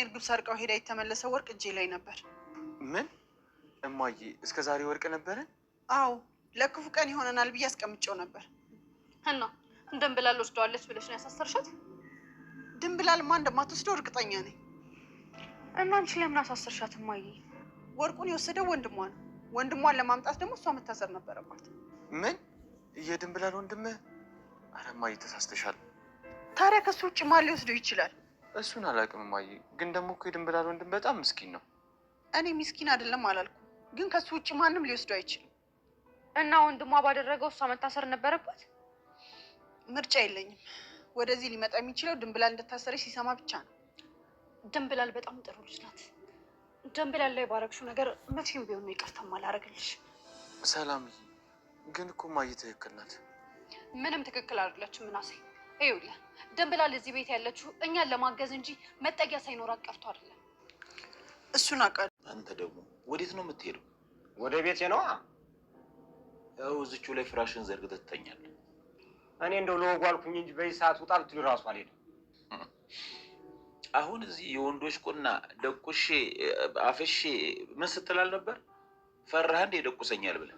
እርግብ ሰርቀው ሄዳ የተመለሰው ወርቅ እጄ ላይ ነበር። ምን እማዬ፣ እስከ ዛሬ ወርቅ ነበረ? አዎ፣ ለክፉ ቀን ይሆነናል ብዬ አስቀምጬው ነበር። እና ድንብላል ወስደዋለች ብለሽ ነው ያሳሰርሻት? ድንብላልማ እንደማትወስደው እርግጠኛ ነኝ። እና አንቺ ለምን አሳሰርሻት እማዬ? ወርቁን የወሰደው ወንድሟ ነው። ወንድሟን ለማምጣት ደግሞ እሷ መታሰር ነበረባት። ምን? የድንብላል ወንድም? አረ እማዬ ተሳስተሻል። ታዲያ ከሱ ውጭ ማን ሊወስደው ይችላል? እሱን አላውቅም እማዬ፣ ግን ደግሞ እኮ የድንብላል ወንድም በጣም ምስኪን ነው። እኔ ምስኪን አይደለም አላልኩም፣ ግን ከሱ ውጭ ማንም ሊወስደው አይችልም። እና ወንድሟ ባደረገው እሷ መታሰር ነበረባት? ምርጫ የለኝም። ወደዚህ ሊመጣ የሚችለው ድንብላል እንደታሰረች ሲሰማ ብቻ ነው። ድንብላል በጣም ጥሩ ልጅ ናት። ድንብላል ላይ ባረግሽው ነገር መቼም ቢሆን ነው ይቅርታ አላረግልሽ። ሰላምዬ፣ ግን እኮ እማዬ ትክክል ናት። ምንም ትክክል አይደለችም ምናሴ። ይኸውልህ ድንብላል እዚህ ቤት ያለችው እኛን ለማገዝ እንጂ መጠጊያ ሳይኖራት ቀርቶ አይደለም። እሱን አውቃለሁ። አንተ ደግሞ ወዴት ነው የምትሄደው? ወደ ቤቴ ነዋ። ያው እዚቹ ላይ ፍራሽን ዘርግተህ ትተኛለህ። እኔ እንደው ለወጉ አልኩኝ እንጂ በዚህ ሰዓት ውጣ ብትሉ እራሱ አልሄድም። አሁን እዚህ የወንዶች ቁና ደቁሼ አፍሼ ምን ስትላል ነበር? ፈራህ እንደ ደቁሰኛል ብለህ።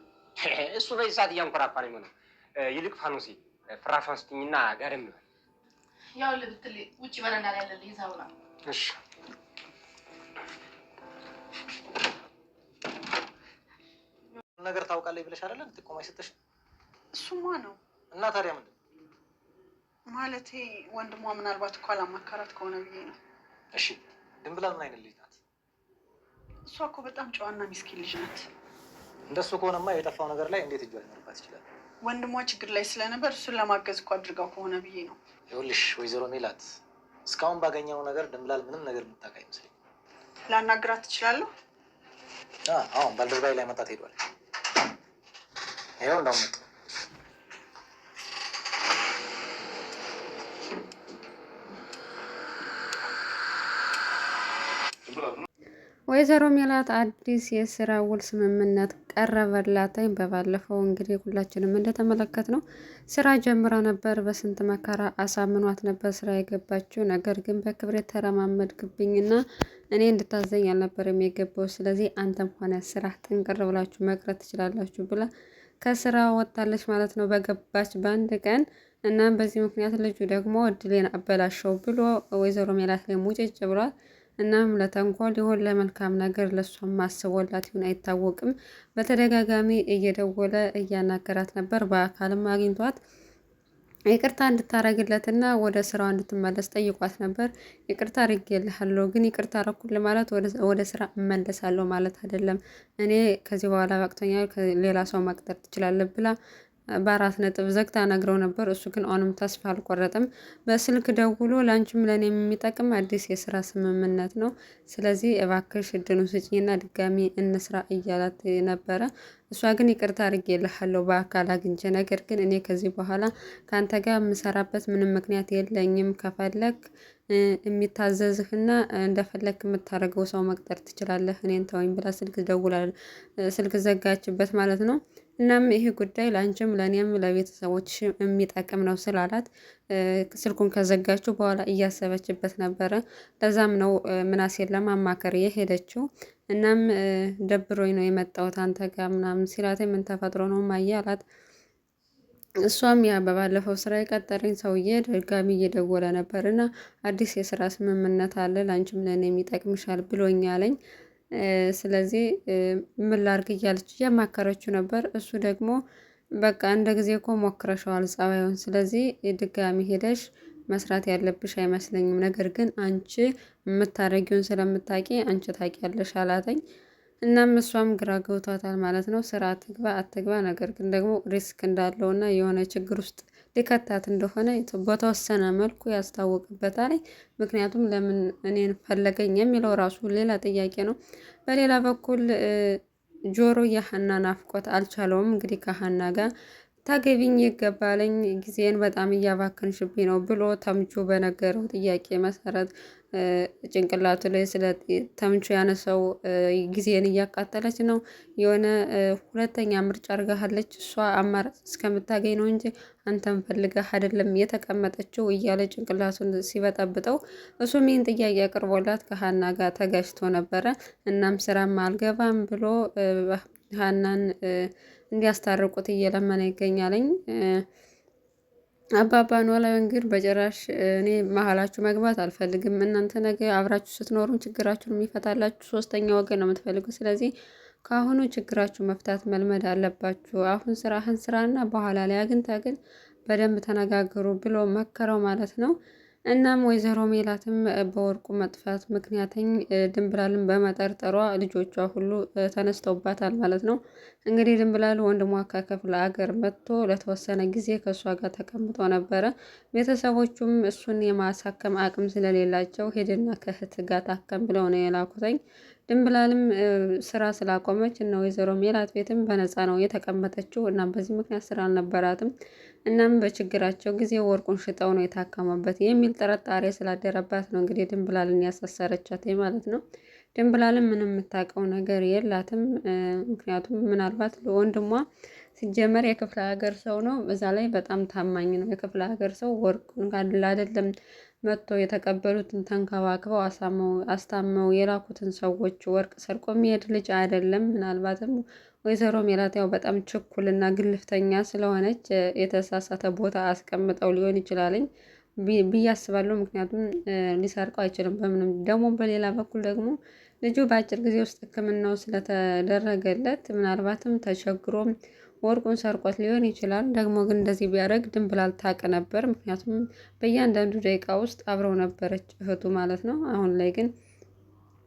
እሱ በዚህ ሰዓት እያንኮራፋ ነው። ይልቅ ፋኖሴ ፍራሿን ስጥኝና ጋደም ይበል። ያው ልብትል ውጭ በረንዳ ላይ ያለልኝ ይዛውና። እሺ ነገር ታውቃለህ ብለሽ አይደለም ጥቆማ ይሰጥሽ? እሱማ ነው። እና ታዲያ ምንድን ማለቴ ወንድሟ ምናልባት እኮ አላማከራት ከሆነ ብዬ ነው። እሺ ድንብላል ምን አይነት ልጅ ናት? እሷ እኮ በጣም ጨዋና ሚስኪን ልጅ ናት። እንደሱ ከሆነማ የጠፋው ነገር ላይ እንዴት እጇ ሊኖርባት ይችላል? ወንድሟ ችግር ላይ ስለነበር እሱን ለማገዝ እኮ አድርጋው ከሆነ ብዬ ነው። ይኸውልሽ ወይዘሮ ሜላት፣ እስካሁን ባገኘው ነገር ድንብላል ምንም ነገር የምታውቅ አይመስለኝም። ላናግራት ትችላለሁ? አሁን ባልደረባዬ ላይ መጣት ሄዷል። ይኸው እንዳውም መጣ። ወይዘሮ ሜላት አዲስ የስራ ውል ስምምነት ቀረበላተኝ። በባለፈው እንግዲህ ሁላችንም እንደተመለከት ነው ስራ ጀምራ ነበር። በስንት መከራ አሳምኗት ነበር ስራ የገባችው። ነገር ግን በክብር ተረማመድክብኝና እኔ እንድታዘኝ አልነበረም የገባው። ስለዚህ አንተም ሆነ ስራ ጥንቅር ብላችሁ መቅረት ትችላላችሁ ብላ ከስራ ወጣለች ማለት ነው በገባች በአንድ ቀን። እናም በዚህ ምክንያት ልጁ ደግሞ እድሌን አበላሸው ብሎ ወይዘሮ ሜላት ላይ ሙጭጭ ብሏል። እናም ለተንኮል ይሆን ለመልካም ነገር ለሷም ማስቦላት ይሁን አይታወቅም። በተደጋጋሚ እየደወለ እያናገራት ነበር። በአካልም አግኝቷት ይቅርታ እንድታረግለትና ወደ ስራዋ እንድትመለስ ጠይቋት ነበር። ይቅርታ አድርጌልሃለሁ፣ ግን ይቅርታ አረኩልህ ማለት ወደ ስራ እመለሳለሁ ማለት አይደለም። እኔ ከዚህ በኋላ በቅቶኛል፣ ሌላ ሰው መቅጠር ትችላለህ ብላ በ4 ነጥብ ዘግታ ነግረው ነበር። እሱ ግን አሁንም ተስፋ አልቆረጠም። በስልክ ደውሎ ላንቺም ለኔ የሚጠቅም አዲስ የስራ ስምምነት ነው፣ ስለዚህ እባክሽ እድሉን ስጪኝና ድጋሚ እንስራ እያላት ነበረ። እሷ ግን ይቅርታ አድርጌልሃለሁ በአካል አግኝቼ፣ ነገር ግን እኔ ከዚህ በኋላ ከአንተ ጋር የምሰራበት ምንም ምክንያት የለኝም። ከፈለግ የሚታዘዝህና እንደፈለግ የምታደርገው ሰው መቅጠር ትችላለህ፣ እኔን ተወኝ ብላ ስልክ ዘጋችበት ማለት ነው። እናም ይሄ ጉዳይ ለአንቺም ለእኔም ለቤተሰቦች የሚጠቅም ነው ስላላት ስልኩን ከዘጋችው በኋላ እያሰበችበት ነበረ። ለዛም ነው ምናሴን ለማማከር የሄደችው። እናም ደብሮኝ ነው የመጣሁት አንተ ጋር ምናምን ሲላት ምን ተፈጥሮ ነው ማየ አላት። እሷም ያ በባለፈው ስራ የቀጠረኝ ሰውዬ ድጋሚ እየደወለ ነበር እና አዲስ የስራ ስምምነት አለ ለአንቺም ለእኔ የሚጠቅምሻል ብሎኛለኝ። ስለዚህ ምን ላድርግ እያለች እያማከረችው ነበር። እሱ ደግሞ በቃ እንደ ጊዜ እኮ ሞክረሻዋል ጸባዩን፣ ስለዚህ ድጋሚ ሄደሽ መስራት ያለብሽ አይመስለኝም፣ ነገር ግን አንቺ የምታደርጊውን ስለምታውቂ አንቺ ታውቂያለሽ አላተኝ። እናም እሷም ግራ ገብቷታል ማለት ነው። ስራ አትግባ አትግባ፣ ነገር ግን ደግሞ ሪስክ እንዳለውና የሆነ ችግር ውስጥ ሊከታት እንደሆነ በተወሰነ መልኩ ያስታውቅበታል። ምክንያቱም ለምን እኔን ፈለገኝ የሚለው ራሱ ሌላ ጥያቄ ነው። በሌላ በኩል ጆሮ የሀና ናፍቆት አልቻለውም። እንግዲህ ከሀና ጋር ታገቢኝ ይገባለኝ ጊዜን በጣም እያባከንሽብኝ ነው ብሎ ተምቹ በነገረው ጥያቄ መሰረት ጭንቅላቱ ላይ ስለ ተምቹ ያነሰው ጊዜን እያቃጠለች ነው። የሆነ ሁለተኛ ምርጫ አድርጋሃለች እሷ አማራጭ እስከምታገኝ ነው እንጂ አንተን ፈልገህ አይደለም የተቀመጠችው እያለ ጭንቅላቱን ሲበጠብጠው እሱም ይህን ጥያቄ አቅርቦላት ከሀና ጋር ተጋጭቶ ነበረ። እናም ስራም አልገባም ብሎ ሀናን እንዲያስታርቁት እየለመነ ይገኛለኝ። አባባ ኖላዊ እንግዲህ በጭራሽ እኔ መሀላችሁ መግባት አልፈልግም። እናንተ ነገ አብራችሁ ስትኖሩም ችግራችሁን የሚፈታላችሁ ሶስተኛ ወገን ነው የምትፈልጉ። ስለዚህ ከአሁኑ ችግራችሁ መፍታት መልመድ አለባችሁ። አሁን ስራህን ስራና በኋላ ላይ አግኝተህ ግን በደንብ ተነጋገሩ ብሎ መከረው ማለት ነው። እናም ወይዘሮ ሜላትም በወርቁ መጥፋት ምክንያትኝ ድንብላልን በመጠርጠሯ ልጆቿ ሁሉ ተነስተውባታል ማለት ነው። እንግዲህ ድንብላል ወንድሟ ከክፍለ ሀገር መጥቶ ለተወሰነ ጊዜ ከእሷ ጋር ተቀምጦ ነበረ። ቤተሰቦቹም እሱን የማሳከም አቅም ስለሌላቸው ሄድና ከእህት ጋር ታከም ብለው ነው የላኩተኝ። ድንብላልም ስራ ስላቆመች እና ወይዘሮ ሜላት ቤትም በነፃ ነው የተቀመጠችው። እናም በዚህ ምክንያት ስራ አልነበራትም። እናም በችግራቸው ጊዜ ወርቁን ሽጠው ነው የታከመበት የሚል ጥርጣሬ ስላደረባት ነው እንግዲህ ድንብላልን ያሳሰረቻት ማለት ነው። ድንብላልን ምንም የምታውቀው ነገር የላትም። ምክንያቱም ምናልባት ለወንድሟ ሲጀመር የክፍለ ሀገር ሰው ነው፣ በዛ ላይ በጣም ታማኝ ነው። የክፍለ ሀገር ሰው ወርቁን አይደለም መጥቶ የተቀበሉትን ተንከባክበው አስታመው የላኩትን ሰዎች ወርቅ ሰርቆ የሚሄድ ልጅ አይደለም። ምናልባትም ወይዘሮ ሜላት ያው በጣም ችኩልና ግልፍተኛ ስለሆነች የተሳሳተ ቦታ አስቀምጠው ሊሆን ይችላልኝ ብዬ አስባለሁ። ምክንያቱም ሊሰርቀው አይችልም በምንም። ደግሞ በሌላ በኩል ደግሞ ልጁ በአጭር ጊዜ ውስጥ ሕክምናው ስለተደረገለት ምናልባትም ተቸግሮም ወርቁን ሰርቆት ሊሆን ይችላል። ደግሞ ግን እንደዚህ ቢያደርግ ድንብላል ታውቅ ነበር። ምክንያቱም በእያንዳንዱ ደቂቃ ውስጥ አብረው ነበረች እህቱ ማለት ነው። አሁን ላይ ግን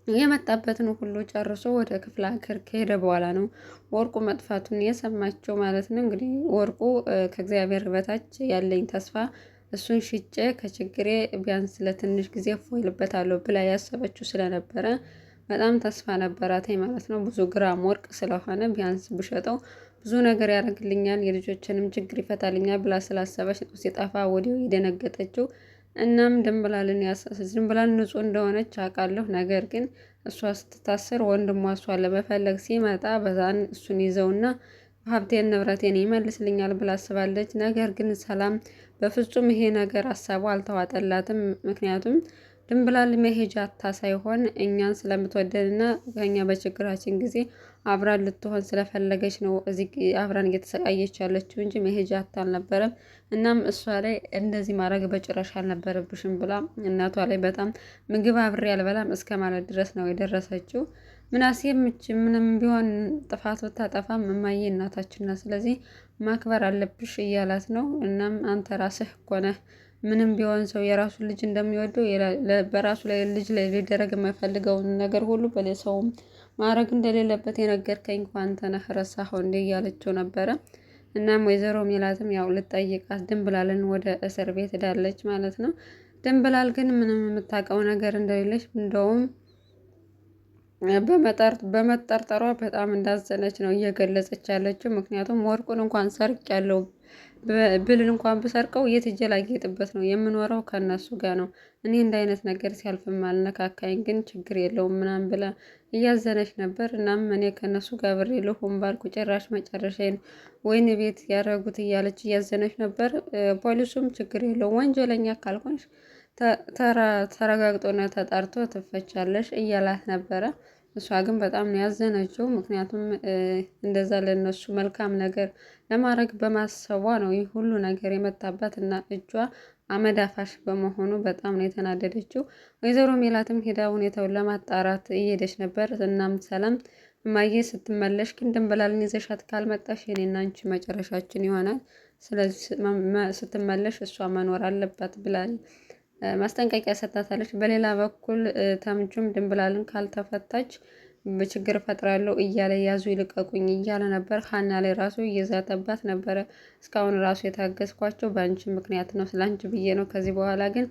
የመጣበትን ሁሉ ጨርሶ ወደ ክፍለ ሀገር ከሄደ በኋላ ነው ወርቁ መጥፋቱን የሰማቸው ማለት ነው። እንግዲህ ወርቁ ከእግዚአብሔር በታች ያለኝ ተስፋ እሱን ሽጬ ከችግሬ ቢያንስ ለትንሽ ጊዜ እፎይልበታለሁ ብላ ያሰበችው ስለነበረ በጣም ተስፋ ነበራት ማለት ነው። ብዙ ግራም ወርቅ ስለሆነ ቢያንስ ብሸጠው ብዙ ነገር ያደርግልኛል፣ የልጆችንም ችግር ይፈታልኛል ብላ ስላሰበች ነው ሲጠፋ ወዲያው የደነገጠችው። እናም ድንብላል ንጹህ እንደሆነች አውቃለሁ። ነገር ግን እሷ ስትታስር ወንድሟ እሷን ለመፈለግ ሲመጣ በዛን እሱን ይዘውና ሀብቴን ንብረቴን ይመልስልኛል ብላ አስባለች። ነገር ግን ሰላም በፍጹም ይሄ ነገር ሀሳቡ አልተዋጠላትም። ምክንያቱም ድንብላል መሄጃ አታ ሳይሆን እኛን ስለምትወደንና ከኛ በችግራችን ጊዜ አብራን ልትሆን ስለፈለገች ነው እዚህ አብራን እየተሰቃየች ያለችው እንጂ መሄጃ አታ አልነበረም። እናም እሷ ላይ እንደዚህ ማድረግ በጭራሽ አልነበረብሽም ብላ እናቷ ላይ በጣም ምግብ አብሬ አልበላም እስከ ማለት ድረስ ነው የደረሰችው። ምናሴም ምንም ቢሆን ጥፋት ብታጠፋም እማዬ እናታችን ናት፣ ስለዚህ ማክበር አለብሽ እያላት ነው። እናም አንተ ራስህ እኮ ነህ ምንም ቢሆን ሰው የራሱን ልጅ እንደሚወደው በራሱ ላይ ልጅ ላይ ሊደረግ የማይፈልገውን ነገር ሁሉ በሰውም ማድረግ እንደሌለበት የነገርከኝ እንኳን አንተ ነህ፣ ረሳኸው እንዴ እያለችው ነበረ። እናም ወይዘሮ ሜላትም ያው ልጠይቃት ድንብላልን ወደ እስር ቤት ሄዳለች ማለት ነው። ድንብላል ግን ምንም የምታውቀው ነገር እንደሌለች እንደውም በመጠርጠሯ በጣም እንዳዘነች ነው እየገለጸች ያለችው። ምክንያቱም ወርቁን እንኳን ሰርቅ ያለው ብልን እንኳን ብሰርቀው የት እጄ ላጌጥበት ነው የምኖረው ከነሱ ጋር ነው። እኔ እንደ አይነት ነገር ሲያልፍም አልነካካኝ፣ ግን ችግር የለውም ምናምን ብላ እያዘነች ነበር። እናም እኔ ከነሱ ጋር ብሬ ልሁን ባልኩ ጭራሽ መጨረሻዬን ወይን ቤት ያደረጉት እያለች እያዘነች ነበር። ፖሊሱም ችግር የለውም ወንጀለኛ ካልሆንሽ ተረጋግጦና ተጣርቶ ትፈቻለሽ እያላት ነበረ። እሷ ግን በጣም ነው ያዘነችው። ምክንያቱም እንደዛ ለነሱ መልካም ነገር ለማድረግ በማሰቧ ነው ይህ ሁሉ ነገር የመጣባት እና እጇ አመዳፋሽ በመሆኑ በጣም ነው የተናደደችው። ወይዘሮ ሜላትም ሄዳ ሁኔታውን ለማጣራት እየሄደች ነበር። እናም ሰላም እማዬ ስትመለሽ ግን ድንብላልን ይዘሻት ካልመጣሽ የኔና አንቺ መጨረሻችን ይሆናል፣ ስለዚህ ስትመለሽ እሷ መኖር አለባት ብላ ማስጠንቀቂያ ሰጥታታለች። በሌላ በኩል ተምቹም ድንብላልን ካልተፈታች በችግር ፈጥራለሁ እያለ ያዙ ይልቀቁኝ እያለ ነበር። ሀና ላይ ራሱ እየዛተባት ነበረ። እስካሁን ራሱ የታገዝኳቸው በአንቺ ምክንያት ነው፣ ስለአንቺ ብዬ ነው። ከዚህ በኋላ ግን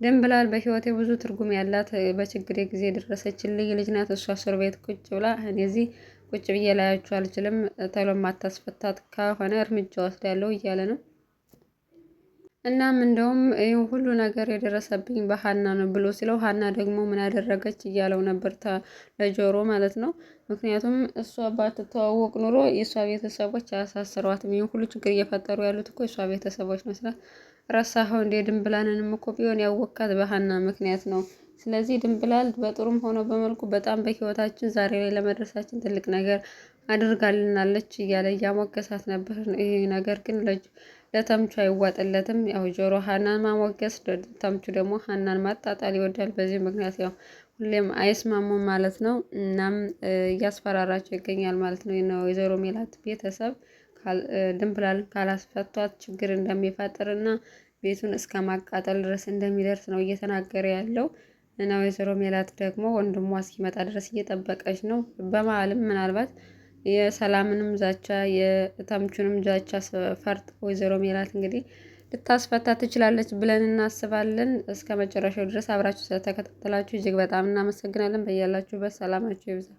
ድንብላል በህይወቴ ብዙ ትርጉም ያላት በችግሬ ጊዜ የደረሰችልኝ ልጅ ናት። እሷ እስር ቤት ቁጭ ብላ እኔ እዚህ ቁጭ ብዬ ላያችሁ አልችልም፣ ቶሎ ማታስፈታት ከሆነ እርምጃ ወስዳለሁ እያለ ነው። እናም እንደውም ይህ ሁሉ ነገር የደረሰብኝ በሀና ነው ብሎ ሲለው ሀና ደግሞ ምን ያደረገች እያለው ነበር ለጆሮ ማለት ነው። ምክንያቱም እሷ ባትተዋወቅ ኑሮ የእሷ ቤተሰቦች አያሳስሯትም። ይህ ሁሉ ችግር እየፈጠሩ ያሉት እኮ የእሷ ቤተሰቦች ነው። ስለ ረሳኸው እንዴ? ድንብላልንም እኮ ቢሆን ያወካት በሀና ምክንያት ነው። ስለዚህ ድንብላል በጥሩም ሆኖ በመልኩ በጣም በህይወታችን ዛሬ ላይ ለመድረሳችን ትልቅ ነገር አድርጋልናለች እያለ እያሞገሳት ነበር። ይህ ነገር ግን ለተምቹ አይዋጥለትም። ያው ጆሮ ሀናን ማሞገስ፣ ተምቹ ደግሞ ሀናን ማጣጣል ይወዳል። በዚህ ምክንያት ያው ሁሌም አይስማሙም ማለት ነው። እናም እያስፈራራቸው ይገኛል ማለት ነው። ወይዘሮ ሜላት ቤተሰብ ድንብላልን ካላስፈቷት ችግር እንደሚፈጥር እና ቤቱን እስከ ማቃጠል ድረስ እንደሚደርስ ነው እየተናገረ ያለው እና ወይዘሮ ሜላት ደግሞ ወንድሟ እስኪመጣ ድረስ እየጠበቀች ነው። በመሀልም ምናልባት የሰላምንም ዛቻ የተምቹንም ዛቻ ፈርጥ ወይዘሮ ሜላት እንግዲህ ልታስፈታ ትችላለች ብለን እናስባለን። እስከ መጨረሻው ድረስ አብራችሁ ስለተከታተላችሁ እጅግ በጣም እናመሰግናለን። በያላችሁበት ሰላማችሁ ይብዛ።